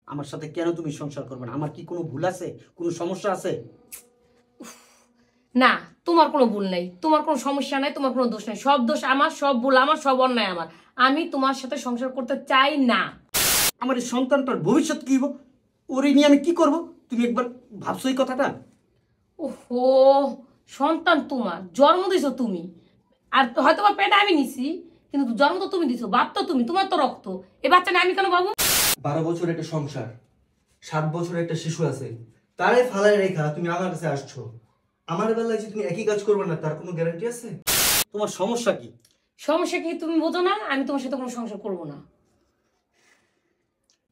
আমার সাথে কেন তুমি সংসার করবে না? আমার কি কোনো ভুল আছে, কোনো সমস্যা আছে? না, তোমার কোনো ভুল নেই, তোমার কোনো সমস্যা নাই, তোমার কোনো দোষ নাই। সব দোষ আমার, সব ভুল আমার, সব অন্যায় আমার। আমি তোমার সাথে সংসার করতে চাই না। আমার এই সন্তানটার ভবিষ্যৎ কি হবো? ওরে নিয়ে আমি কি করব? তুমি একবার ভাবছো এই কথাটা? ওহো, সন্তান তোমার, জন্ম দিছো তুমি। আর হয়তো বা পেটে আমি নিছি, কিন্তু জন্ম তো তুমি দিছো, বাপ তো তুমি, তোমার তো রক্ত। এই বাচ্চা না আমি কেন পাবো? 12 বছর একটা সংসার, 7 বছর একটা শিশু আছে, তারে ফালায় রেখা তুমি আমার কাছে আসছো। আমার বেলায় যে তুমি একই কাজ করবে না তার কোনো গ্যারান্টি আছে? তোমার সমস্যা কি? সমস্যা কি তুমি বোঝো না? আমি তোমার সাথে কোনো সংসার করবো না।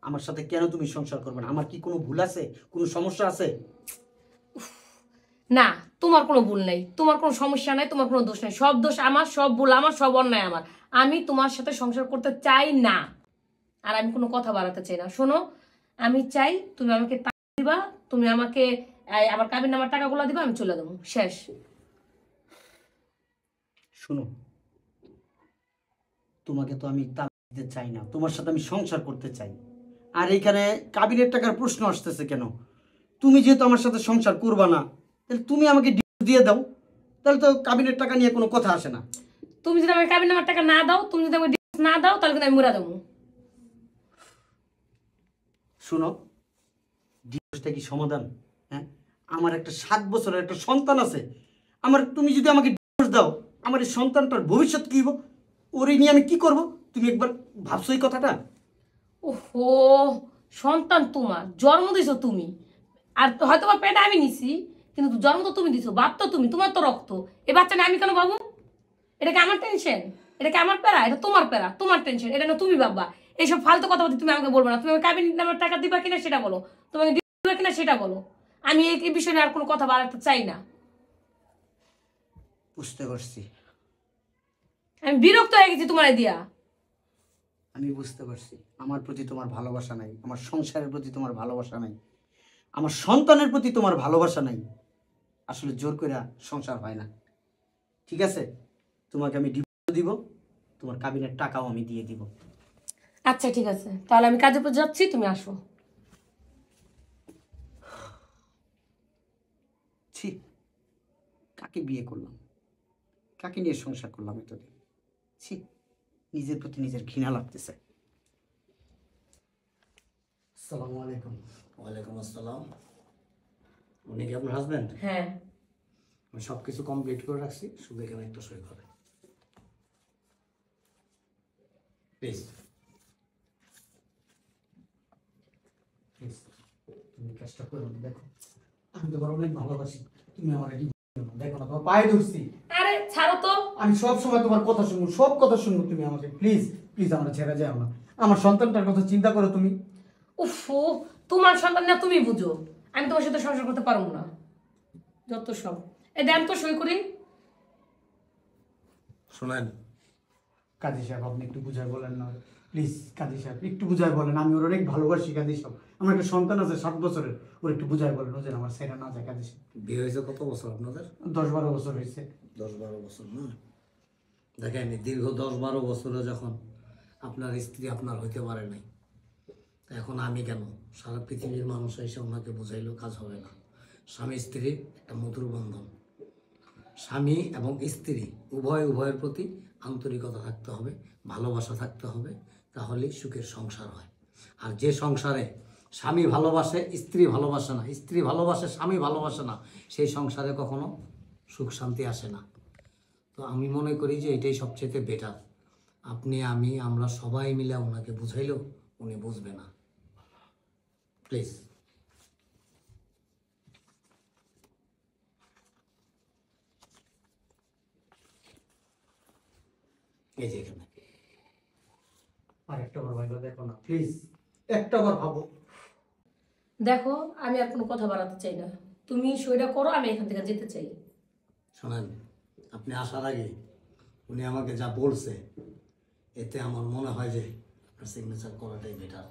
আমার সাথে কেন তুমি সংসার করবে না? আমার কি কোনো ভুল আছে, কোনো সমস্যা আছে? না, তোমার কোনো ভুল নেই, তোমার কোনো সমস্যা নাই, তোমার কোনো দোষ নাই। সব দোষ আমার, সব ভুল আমার, সব অন্যায় আমার। আমি তোমার সাথে সংসার করতে চাই না। আর আমি কোনো কথা বাড়াতে চাই না। শোনো, আমি চাই তুমি আমাকে টাকা দিবা, তুমি আমাকে আমার কাবিন নামার টাকাগুলো দিবা, আমি চলে দেবো, শেষ। শোনো, তোমাকে তো আমি তালাক দিতে চাই না, তোমার সাথে আমি সংসার করতে চাই। আর এইখানে কাবিনের টাকার প্রশ্ন আসতেছে কেন? তুমি যেহেতু আমার সাথে সংসার করবা না, তাহলে তুমি আমাকে ডিভোর্স দিয়ে দাও, তাহলে তো কাবিনের টাকা নিয়ে কোনো কথা আসে না। তুমি যদি আমার কাবিন নামার টাকা না দাও, তুমি যদি আমাকে ডিভোর্স না দাও, তাহলে কিন্তু আমি মরে দেবো। শোনো, ডিভোর্সটা কি সমাধান? হ্যাঁ, আমার একটা 7 বছরের একটা সন্তান আছে। তুমি যদি আমাকে ডিভোর্স দাও, আমার এই সন্তানটার ভবিষ্যৎ কি হবো? ওরে নিয়ে আমি কি করব? তুমি একবার ভাবছো এই কথাটা? ওহো, সন্তান তোমার, জন্ম দিছো তুমি। আর হয়তো বা পেটে আমি নিছি, কিন্তু জন্ম তো তুমি দিছো, বাপ তো তুমি, তোমার তো রক্ত। এই বাচ্চা না আমি কেন পাবো? এটা কি আমার টেনশন? এটা কি আমার প্যারা? এটা তোমার প্যারা, তোমার টেনশন। এটা না তুমি ভাববা। এইসব ফালতু কথা বলতে তুমি আমাকে বলবো না। তুমি আমাকে কাবিন নামার টাকা দিবা কিনা সেটা বলো, তোমাকে দিবা কিনা সেটা বলো। আমি এই বিষয়ে নিয়ে আর কোনো কথা বাড়াতে চাই না। বুঝতে পারছি, আমি বিরক্ত হয়ে গেছি তোমার দিয়া। আমি বুঝতে পারছি আমার প্রতি তোমার ভালোবাসা নাই, আমার সংসারের প্রতি তোমার ভালোবাসা নাই, আমার সন্তানের প্রতি তোমার ভালোবাসা নাই। আসলে জোর করে সংসার হয় না। ঠিক আছে, তোমাকে আমি ডিভোর্স দিব, তোমার কাবিনের টাকাও আমি দিয়ে দিব। আচ্ছা ঠিক আছে, তাহলে আমি কাজে পর যাচ্ছি, তুমি আসো। ছি, কাকে বিয়ে করলাম, কাকে নিয়ে সংসার করলাম এতদিন? ছি, নিজের প্রতি নিজের ঘৃণা লাগতেছে। আসসালামু আলাইকুম। ওয়ালাইকুম আসসালাম। উনি কি আপনার হাজব্যান্ড? হ্যাঁ। আমি সব কিছু কমপ্লিট করে রাখছি, শুধু এখানে একটা সই করে প্লিজ। প্লিজ, তুমি কাজটা করো না। দেখো, আমি তোমার অনেক ভালোবাসি, তুমি আমার এটি দেখো না, তোমার পায়ে ধরছি। আরে ছাড়ো তো। আমি সব সময় তোমার কথা শুনবো, সব কথা শুনবো, তুমি আমাকে প্লিজ প্লিজ আমার ছেড়ে যাও না। আমার সন্তানটার কথা চিন্তা করো তুমি। উফ, তোমার সন্তান না তুমি বুঝো, আমি তোমার সাথে সংসার করতে পারবো না। যত সব। দেন তো সই করি। শোনেন, কাজী সাহেব, আপনি একটু বুঝায় বলেন না প্লিজ। কাজী সাহেব একটু বুঝায় বলেন, আমি ওর অনেক ভালোবাসি। কাজী সাহেব, আমার একটা সন্তান আছে 7 বছরের, ওর একটু বুঝায় বলেন, ও যেন আমার সেটা না যায়। কাজী সাহেব, বিয়ে হয়েছে কত বছর আপনাদের? 10-12 বছর হয়েছে। 10-12 বছর না? দেখেন, এই দীর্ঘ 10-12 বছরে যখন আপনার স্ত্রী আপনার হইতে পারে নাই, এখন আমি কেন? সারা পৃথিবীর মানুষ এসে ওনাকে বুঝাইলেও কাজ হবে না। স্বামী স্ত্রীর একটা মধুর বন্ধন। স্বামী এবং স্ত্রী উভয়ের প্রতি আন্তরিকতা থাকতে হবে, ভালোবাসা থাকতে হবে, তাহলেই সুখের সংসার হয়। আর যে সংসারে স্বামী ভালোবাসে স্ত্রী ভালোবাসে না, স্ত্রী ভালোবাসে স্বামী ভালোবাসে না, সেই সংসারে কখনো সুখ শান্তি আসে না। তো আমি মনে করি যে এটাই সবচেয়ে বেটার। আপনি, আমি, আমরা সবাই মিলে ওনাকে বুঝাইলেও উনি বুঝবে না। প্লিজ। এই যে এখানে আর একটা বার ভাইবা দেখো না প্লিজ, একটা বার ভাবো। দেখো, আমি আর কোনো কথা বাড়াতে চাই না। তুমি সইটা করো, আমি এখান থেকে যেতে চাই। শোনেন, আপনি আসার আগে উনি আমাকে যা বলছে, এতে আমার মনে হয় যে সিগনেচার করাটাই বেটার।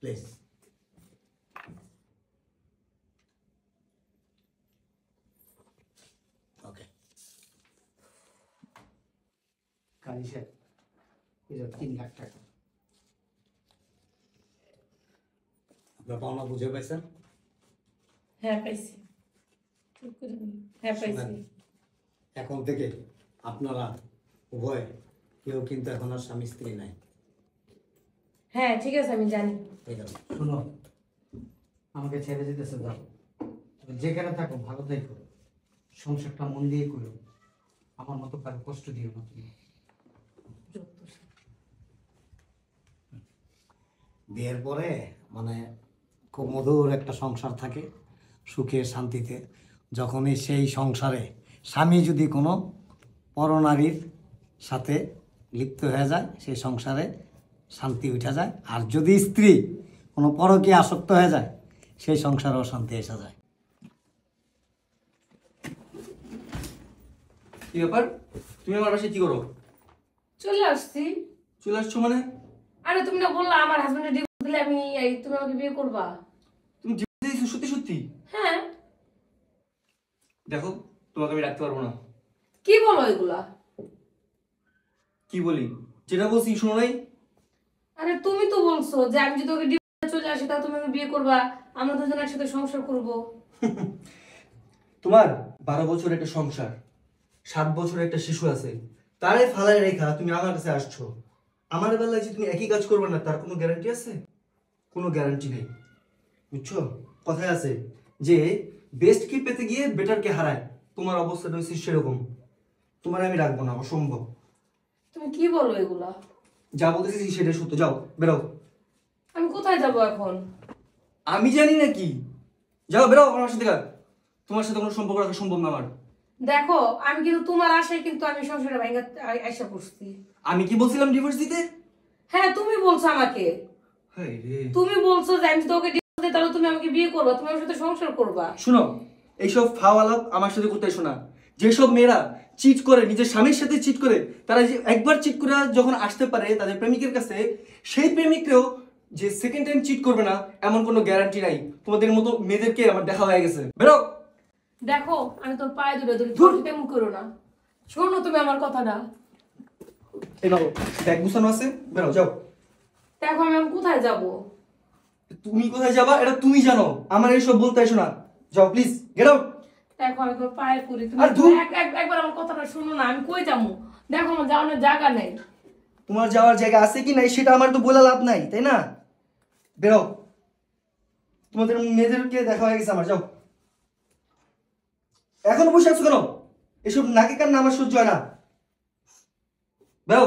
প্লিজ। ওকে। বালিশের এই যে 3 লাখ টাকা। আপনার পাওনা বুঝে পাইছেন? হ্যাঁ পাইছি। চুপ করে দিন। হ্যাঁ পাইছি। শুনেন, এখন থেকে আপনারা উভয় কেউ কিন্তু এখন আর স্বামী স্ত্রী নাই। হ্যাঁ ঠিক আছে আমি জানি। ঠিক আছে? শোনো, আমাকে ছেড়ে যেতেছে, যাও। তুমি যেখানে থাকো ভালো থাকো, সংসারটা মন দিয়ে করো, আমার মতো কারো কষ্ট দিও না তুমি। বিয়ের পরে মানে খুব মধুর একটা সংসার থাকে, সুখে শান্তিতে। যখনই সেই সংসারে স্বামী যদি কোনো পরনারীর সাথে লিপ্ত হয়ে যায়, সেই সংসারে শান্তি উঠে যায়। আর যদি স্ত্রী কোনো পরকীয়া আসক্ত হয়ে যায়, সেই সংসারেও শান্তি এসে যায়। কি ব্যাপার? তুমি আমার বাসায় কি করো? চলে আসছি। চলে আসছো মানে? আরে তুমি না বললা আমার হাজবেন্ডের ডিভোর্স দিলে আমি তুমি আমাকে বিয়ে করবা? তুমি ডিভোর্স দিয়েছো সত্যি সত্যি? হ্যাঁ। দেখো, তোমাকে আমি রাখতে পারবো না। কি বলো এগুলা? কি বলি? যেটা বলছি শোনো নাই? আরে তুমি তো বলছো যে আমি যদি ওকে ডিভোর্সে চলে আসি তাহলে তুমি আমাকে বিয়ে করবা, আমরা দুজন একসাথে সংসার করব। তোমার 12 বছর একটা সংসার, 7 বছর একটা শিশু আছে, তারে ফালায় রেখা তুমি আমার কাছে আসছো। আমার বেলায় যে তুমি একই কাজ করবে না তার কোনো গ্যারান্টি আছে? কোনো গ্যারান্টি নেই, বুঝছো? কথায় আছে যে বেস্ট কে পেতে গিয়ে বেটার কে হারায়। তোমার অবস্থাটা হচ্ছে সেরকম। তোমার আমি রাখবো না, অসম্ভব। তুমি কি বলো এগুলা? যা বলতেছি সেটা সত্য। যাও, বেরো। আমি কোথায় যাব এখন? আমি জানি না কি। যাও, বেরো আমার সাথে। তোমার সাথে কোনো সম্পর্ক রাখা সম্ভব না আমার। দেখো আমি কিন্তু তোমার আশায় কিন্তু আমি সংসারে ভাঙা আশা করছি। আমি কি বলছিলাম ডিভোর্স দিতে? হ্যাঁ তুমি বলছো আমাকে, হায় রে। তুমি বলছো যে আমি যদি ওকে ডিভোর্স দিই তাহলে তুমি আমাকে বিয়ে করবা, তুমি আমার সাথে সংসার করবা। শুনো, এইসব ফাওয়ালাপ আমার সাথে করতে এসো না। যেসব মেয়েরা চিট করে, নিজের স্বামীর সাথে চিট করে, তারা যে একবার চিট করে যখন আসতে পারে তাদের প্রেমিকের কাছে, সেই প্রেমিককেও যে সেকেন্ড টাইম চিট করবে না এমন কোনো গ্যারান্টি নাই। তোমাদের মতো মেয়েদেরকে আমার দেখা হয়ে গেছে। বেরো। দেখো আমি তোর পায়ে ধরে ধরি, ধুর। তুমি তেমন করো না। শোনো তুমি আমার কথাটা। এই বাবু, ব্যাগ গুছানো আছে, বেরো, যাও। দেখো আমি এখন কোথায় যাব? তুমি কোথায় যাবা এটা তুমি জানো, আমার এইসব বলতে এসো না। যাও প্লিজ, গেট আউট। দেখো আমি তোর পায়ে পড়ি, তুমি আর ধুর। একবার আমার কথাটা শোনো না, আমি কই যাবো? দেখো আমার যাওয়ানোর জায়গা নেই। তোমার যাওয়ার জায়গা আছে কি নাই সেটা আমার তো বলে লাভ নাই, তাই না? বেরো। তোমাদের মেয়েদেরকে দেখা হয়ে গেছে আমার, যাও। এখনো বসে আছো কেন? এসব নাকে কান্না আমার সহ্য হয় না। বেরো।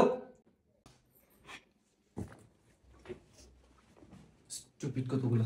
স্টুপিড কতগুলো।